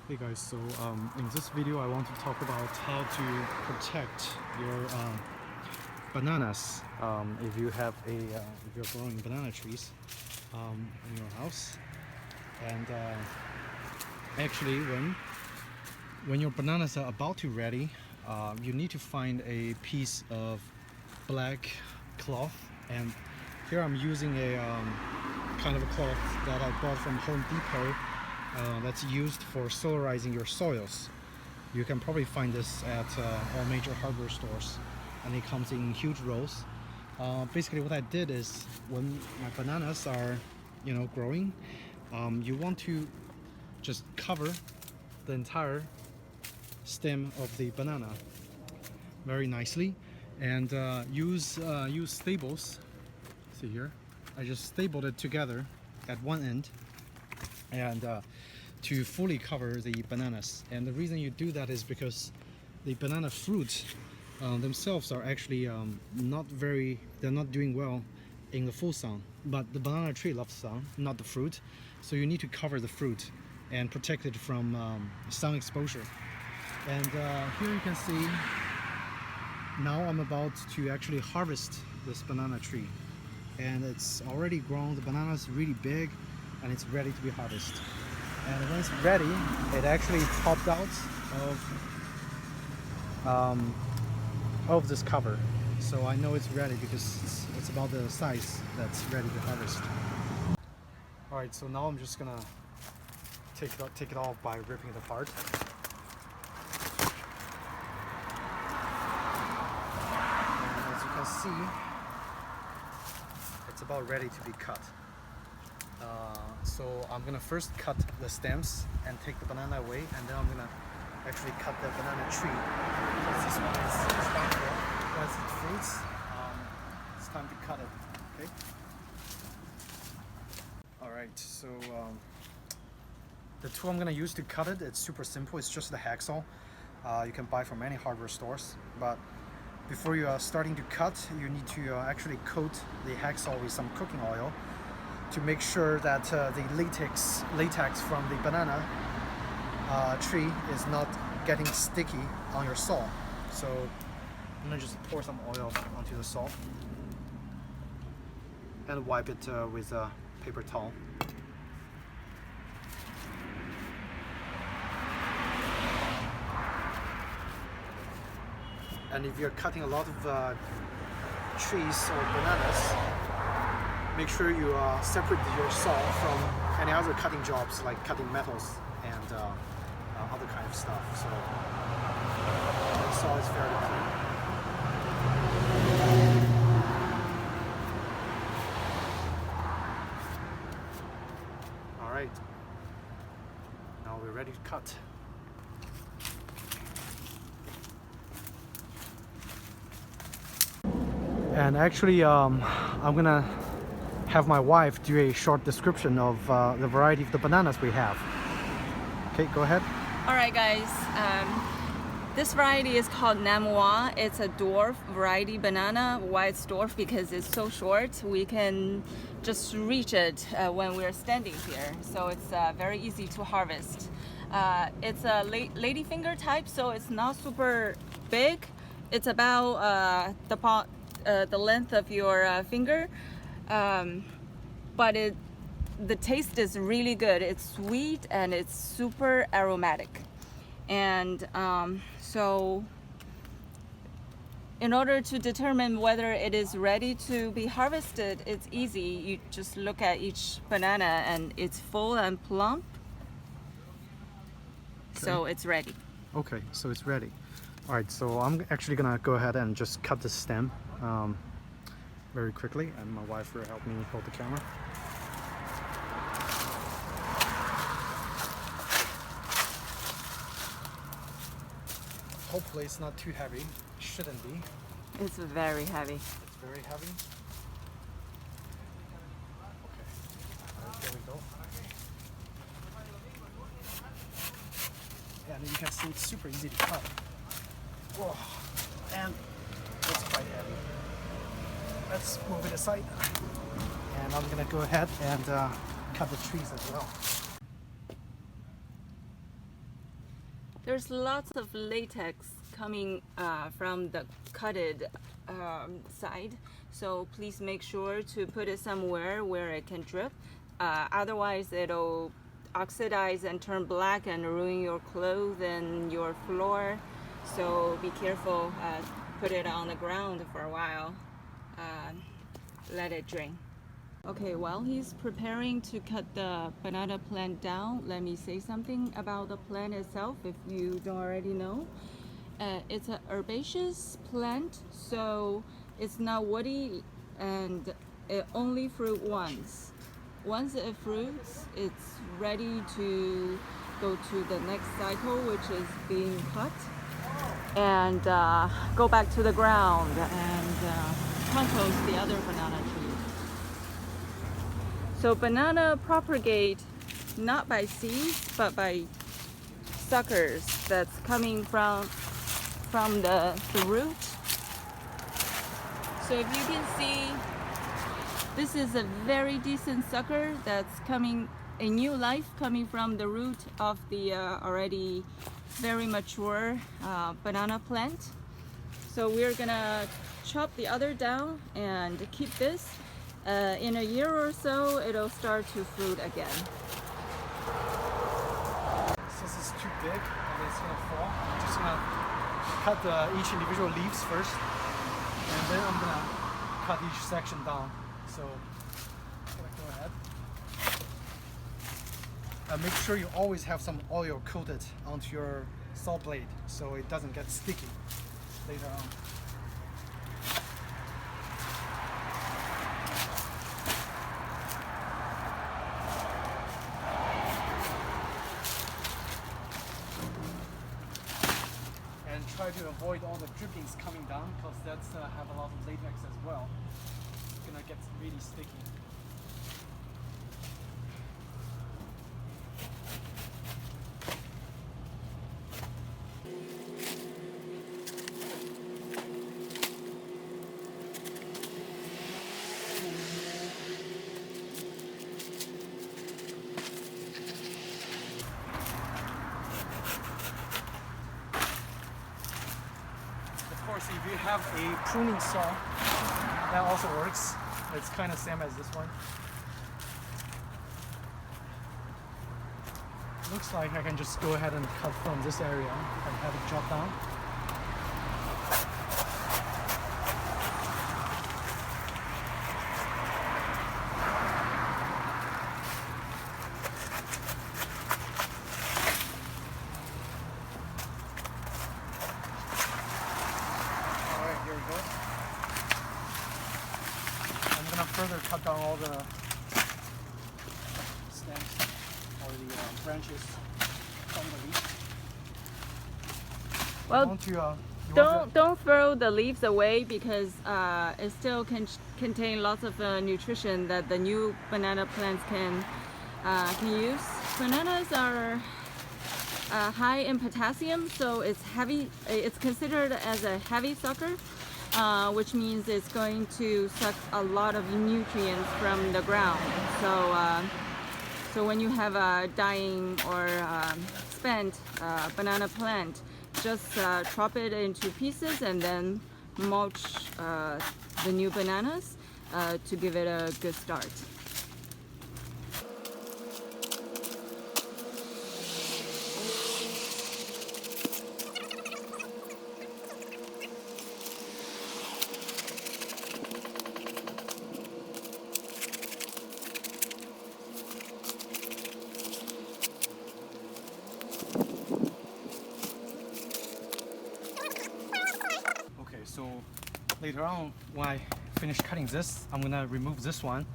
Hey guys, so in this video I want to talk about how to protect your bananas if you have if you're growing banana trees in your house. And actually when your bananas are about to ready, you need to find a piece of black cloth, and here I'm using a kind of a cloth that I bought from Home Depot. That's used for solarizing your soils. You can probably find this at all major hardware stores, and it comes in huge rolls. Basically what I did is, when my bananas are growing, you want to just cover the entire stem of the banana very nicely, and use staples. See here, I just stapled it together at one end, and to fully cover the bananas. And the reason you do that is because the banana fruits themselves are actually they're not doing well in the full sun, but the banana tree loves sun, not the fruit. So you need to cover the fruit and protect it from sun exposure. And here you can see, now I'm about to actually harvest this banana tree, and it's already grown. The banana is really big and it's ready to be harvested. And when it's ready, it actually popped out of this cover. So I know it's ready because it's about the size that's ready to harvest. Alright, so now I'm just gonna take it off by ripping it apart. And as you can see, it's about ready to be cut. So I'm gonna first cut the stems and take the banana away, and then I'm gonna actually cut the banana tree, because this one is done for. Once it fruits, it's time to cut it. Okay. All right. So the tool I'm gonna use to cut it, it's super simple. It's just the hacksaw. You can buy from any hardware stores. But before you are starting to cut, you need to actually coat the hacksaw with some cooking oil, to make sure that the latex from the banana tree is not getting sticky on your saw. So I'm gonna just pour some oil onto the saw and wipe it with a paper towel. And if you're cutting a lot of trees or bananas, make sure you separate your saw from any other cutting jobs, like cutting metals and other kind of stuff. So the saw is fairly clean. All right, now we're ready to cut. And actually, I'm gonna have my wife do a short description of the variety of the bananas we have. Okay, go ahead. All right, guys. This variety is called Namuwa. It's a dwarf variety banana. Why it's dwarf? Because it's so short. We can just reach it when we're standing here. So it's very easy to harvest. It's a ladyfinger type, so it's not super big. It's about the length of your finger. But the taste is really good. It's sweet and it's super aromatic. And so in order to determine whether it is ready to be harvested, it's easy. You just look at each banana and it's full and plump. Okay. So it's ready. Okay, so it's ready. All right, so I'm actually gonna go ahead and just cut the stem very quickly, and my wife will help me hold the camera. Hopefully it's not too heavy. It shouldn't be. It's very heavy. It's very heavy. Okay. All right, here we go. And you can see it's super easy to cut. Whoa. And it's quite heavy. Let's move it aside. And I'm gonna go ahead and cut the trees as well. There's lots of latex coming from the cutted side, so please make sure to put it somewhere where it can drip. Otherwise, it'll oxidize and turn black and ruin your clothes and your floor. So be careful. Put it on the ground for a while. Let it drain. Okay, while he's preparing to cut the banana plant down, let me say something about the plant itself if you don't already know. It's an herbaceous plant, so it's not woody and it only fruit once. Once it fruits, it's ready to go to the next cycle, which is being cut, and go back to the ground and compost the other banana trees. So banana propagate not by seeds, but by suckers that's coming from the root. So if you can see, this is a very decent sucker that's coming, a new life coming from the root of the already very mature banana plant. So we're gonna chop the other down and keep this. In a year or so, it'll start to fruit again. Since it's too big and it's gonna fall, I'm just gonna cut each individual leaves first, and then I'm gonna cut each section down. So I'm gonna go ahead. Make sure you always have some oil coated onto your saw blade so it doesn't get sticky later on. Try to avoid all the drippings coming down because that's have a lot of latex as well. It's gonna get really sticky. Of course, if you have a pruning saw, that also works. It's kind of same as this one. Looks like I can just go ahead and cut from this area and have it chop down. Further cut down all the stems or the branches from the leaf. Well, don't throw the leaves away because it still can contain lots of nutrition that the new banana plants can use. Bananas are high in potassium, so it's heavy. It's considered as a heavy sucker. Which means it's going to suck a lot of nutrients from the ground. So when you have a dying or spent banana plant, just chop it into pieces and then mulch the new bananas to give it a good start. So later on, when I finish cutting this, I'm gonna remove this one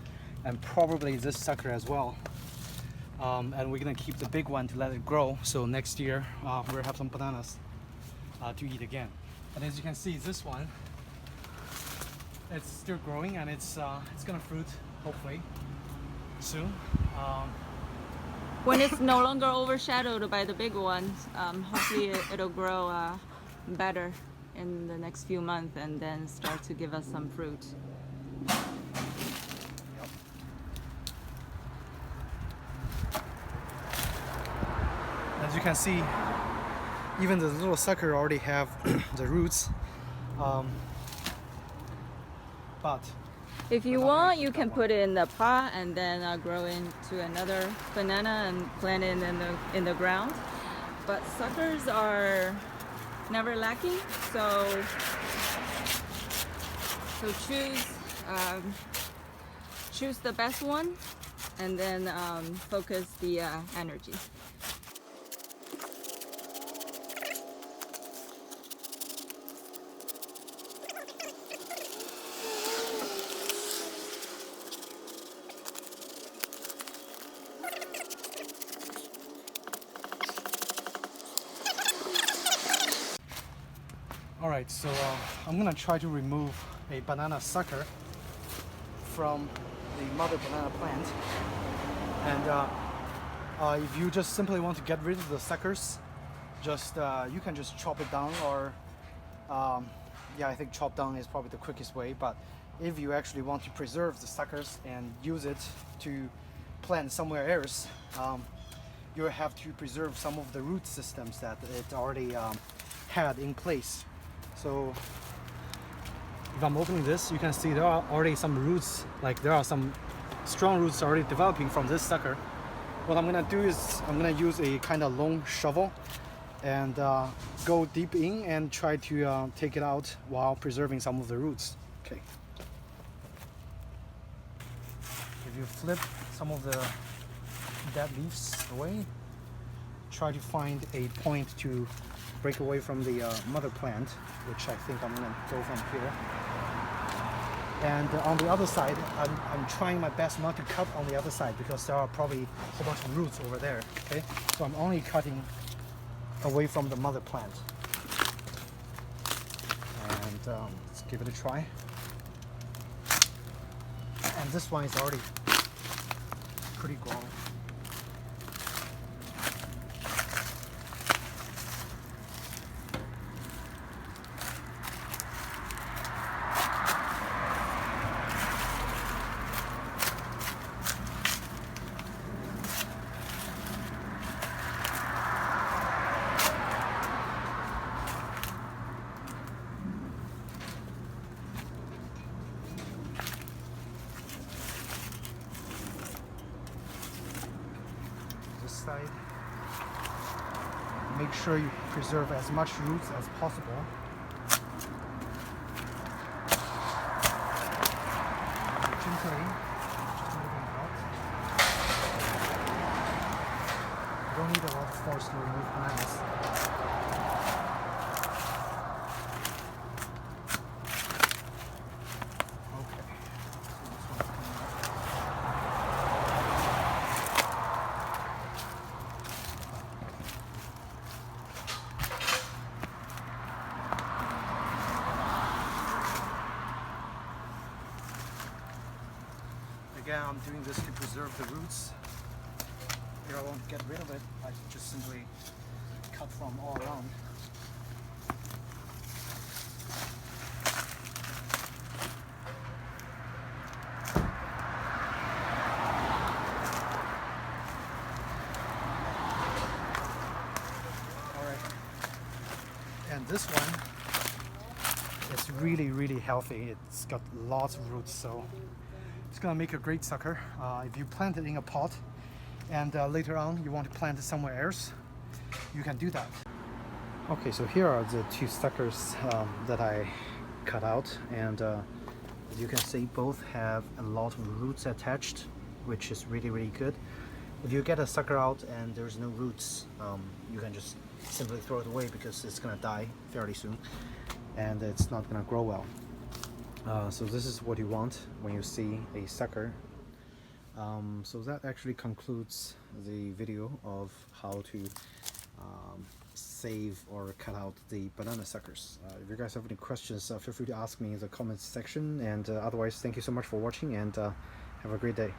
and probably this sucker as well. And we're gonna keep the big one to let it grow. So next year, we'll have some bananas to eat again. And as you can see, this one, it's still growing and it's gonna fruit hopefully soon. When it's no longer overshadowed by the big ones, hopefully it'll grow better in the next few months and then start to give us some fruit. As you can see, even the little sucker already have the roots. But if you want, you can put it in the pot and then grow into another banana and plant it in the ground. But suckers are never lacking, so choose the best one and then focus the energy. Alright, so I'm gonna try to remove a banana sucker from the mother banana plant. And if you just simply want to get rid of the suckers, just you can just chop it down, or yeah, I think chop down is probably the quickest way. But if you actually want to preserve the suckers and use it to plant somewhere else, you have to preserve some of the root systems that it already had in place. So if I'm opening this, you can see there are already some roots, like there are some strong roots already developing from this sucker. What I'm gonna do is I'm gonna use a kind of long shovel and go deep in and try to take it out while preserving some of the roots. Okay. If you flip some of the dead leaves away, try to find a point to break away from the mother plant, which I think I'm gonna go from here. And on the other side, I'm trying my best not to cut on the other side because there are probably a whole bunch of roots over there. Okay, so I'm only cutting away from the mother plant. And let's give it a try. And this one is already pretty grown. Side. Make sure you preserve as much roots as possible. Gently, just moving out. You don't need a lot of force to remove bananas. Again, I'm doing this to preserve the roots. Here I won't get rid of it, I just simply cut from all around. Alright, and this one is really healthy. It's got lots of roots, so it's gonna make a great sucker. If you plant it in a pot and later on you want to plant it somewhere else, you can do that. Okay, so here are the two suckers that I cut out, and as you can see, both have a lot of roots attached, which is really good. If you get a sucker out and there's no roots, you can just simply throw it away because it's gonna die fairly soon and it's not gonna grow well. So this is what you want when you see a sucker. So that actually concludes the video of how to save or cut out the banana suckers. If you guys have any questions, feel free to ask me in the comments section, and otherwise, thank you so much for watching, and have a great day.